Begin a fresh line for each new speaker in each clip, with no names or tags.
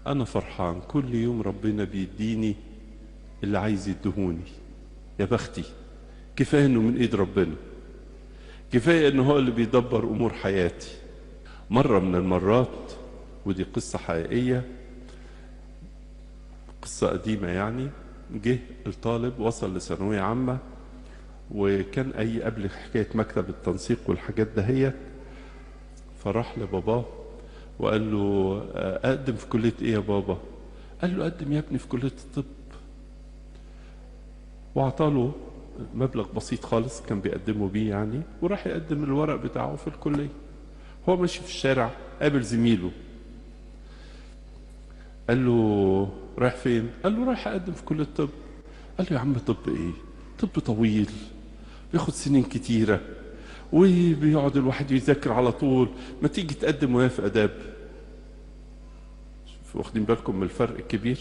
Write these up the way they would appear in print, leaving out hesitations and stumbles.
أنا فرحان كل يوم ربنا بيديني اللي عايز يدهوني. يا بختي، كفاية إنه من إيد ربنا، كفاية إنه هو اللي بيدبر أمور حياتي. مرة من المرات، ودي قصة حقيقية، قصة قديمة يعني، جه الطالب وصل لثانوية عامة، وكان قبل حكاية مكتب التنسيق والحاجات دهيت، فراح لباباه وقال له أقدم في كلية إيه يا بابا؟ قال له قدم يا ابني في كلية الطب. وعطاله مبلغ بسيط خالص كان بيقدمه بيه يعني، وراح يقدم الورق بتاعه في الكلية. هو ماشي في الشارع قابل زميله، قال له رايح فين؟ قال له رايح أقدم في كلية الطب. قال له يا عم طب إيه؟ طب طويل بياخد سنين كتيرة وبيقعد الواحد يذاكر على طول، ما تيجي تقدم وهي في آداب. واخدين بالكم من الفرق الكبير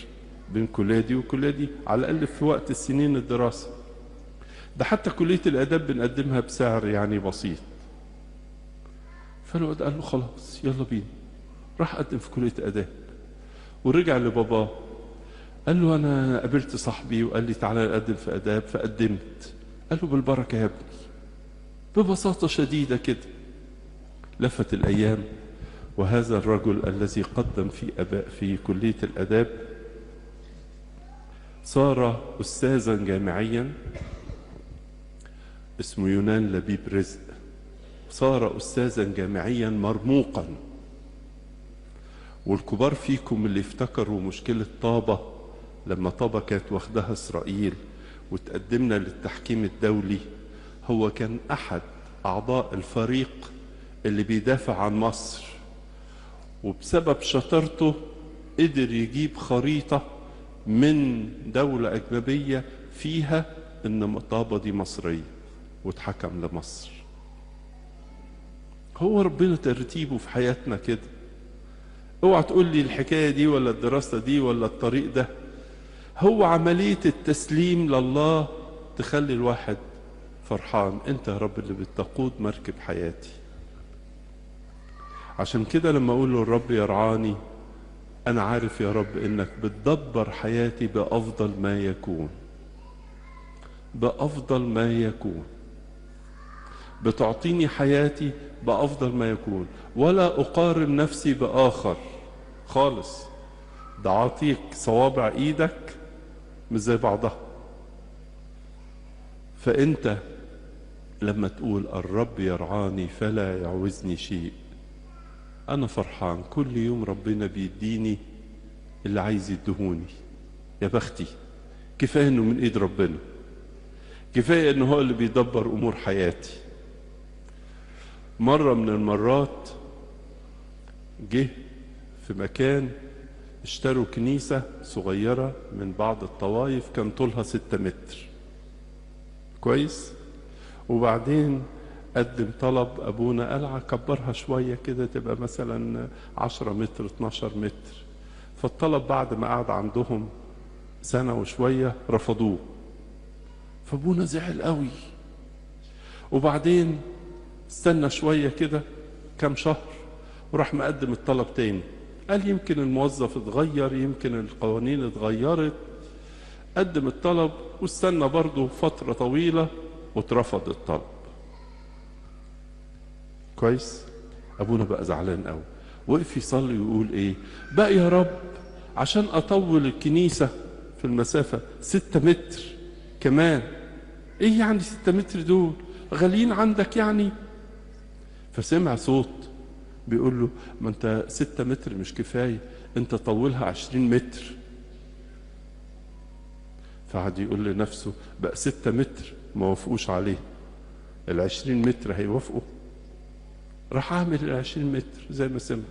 بين الكلية دي والكلية دي، على الأقل في وقت السنين الدراسة. ده حتى كلية الآداب بنقدمها بسعر يعني بسيط. فالواد قال له خلاص يلا بينا، راح قدم في كلية آداب ورجع لباباه قال له أنا قابلت صاحبي وقال لي تعالى نقدم في آداب، فقدمت. قال له بالبركة يا ابني، ببساطة شديدة كده. لفت الأيام، وهذا الرجل الذي قدم في كلية الآداب صار أستاذا جامعيا، اسمه يونان لبيب رزق. صار أستاذا جامعيا مرموقا. والكبار فيكم اللي افتكروا مشكلة طابة، لما طابة كانت واخدها إسرائيل وتقدمنا للتحكيم الدولي، هو كان أحد أعضاء الفريق اللي بيدافع عن مصر، وبسبب شطارته قدر يجيب خريطة من دولة أجنبية فيها إن طابة دي مصرية واتحكم لمصر. هو ربنا ترتيبه في حياتنا كده. اوعى تقول لي الحكاية دي ولا الدراسة دي ولا الطريق ده، هو عملية التسليم لله تخلي الواحد فرحان. انت يا رب اللي بتقود مركب حياتي. عشان كده لما اقول له الرب يرعاني، انا عارف يا رب انك بتدبر حياتي بافضل ما يكون، بافضل ما يكون، بتعطيني حياتي بافضل ما يكون، ولا اقارن نفسي باخر خالص. ده عاطيك صوابع ايدك مش زي بعضها. فانت لما تقول الرب يرعاني فلا يعوزني شيء، انا فرحان كل يوم ربنا بيديني اللي عايز يدهوني. يا بختي، كفايه انه من ايد ربنا، كفايه انه هو اللي بيدبر امور حياتي. مره من المرات جه في مكان اشتروا كنيسة صغيرة من بعض الطوائف كان طولها 6 متر، كويس. وبعدين قدم طلب أبونا، قال كبرها شوية كده تبقى مثلا 10 متر 12 متر. فالطلب بعد ما قعد عندهم سنة وشوية رفضوه، فأبونا زعل قوي. وبعدين استنى شوية كده كام شهر وراح مقدم الطلب تاني. قال يمكن الموظف اتغير، يمكن القوانين اتغيرت. قدم الطلب واستنى برضه فترة طويلة واترفض الطلب. كويس. ابونا بقى زعلان قوي، وقف يصلي ويقول ايه بقى يا رب، عشان اطول الكنيسة في المسافة 6 متر كمان، ايه يعني 6 متر دول غاليين عندك يعني؟ فسمع صوت بيقول له ما انت 6 متر مش كفاية، انت طولها 20 متر. فقعد يقول لنفسه بقى 6 متر ما وافقوش عليه، 20 متر هيوافقوا؟ راح عامل 20 متر زي ما سمع.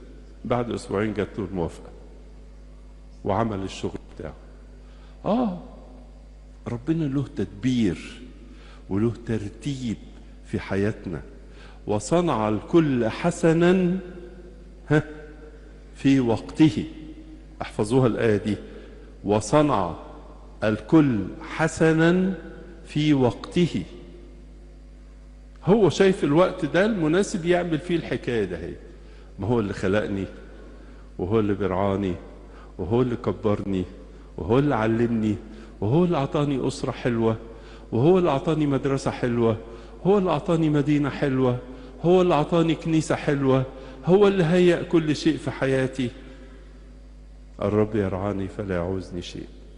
بعد اسبوعين جات له الموافقة وعمل الشغل بتاعه. ربنا له تدبير وله ترتيب في حياتنا. وصنع الكل حسنا في وقته. احفظوها الآية دي، وصنع الكل حسنا في وقته. هو شايف الوقت ده المناسب يعمل فيه الحكاية ده. هي ما هو اللي خلقني وهو اللي بيرعاني وهو اللي كبرني، وهو اللي علمني، وهو اللي أعطاني أسرة حلوة، وهو اللي أعطاني مدرسة حلوة، هو اللي أعطاني مدينة حلوة، هو اللي أعطاني كنيسة حلوة، هو اللي هيأ كل شيء في حياتي. الرب يرعاني فلا يعوزني شيء.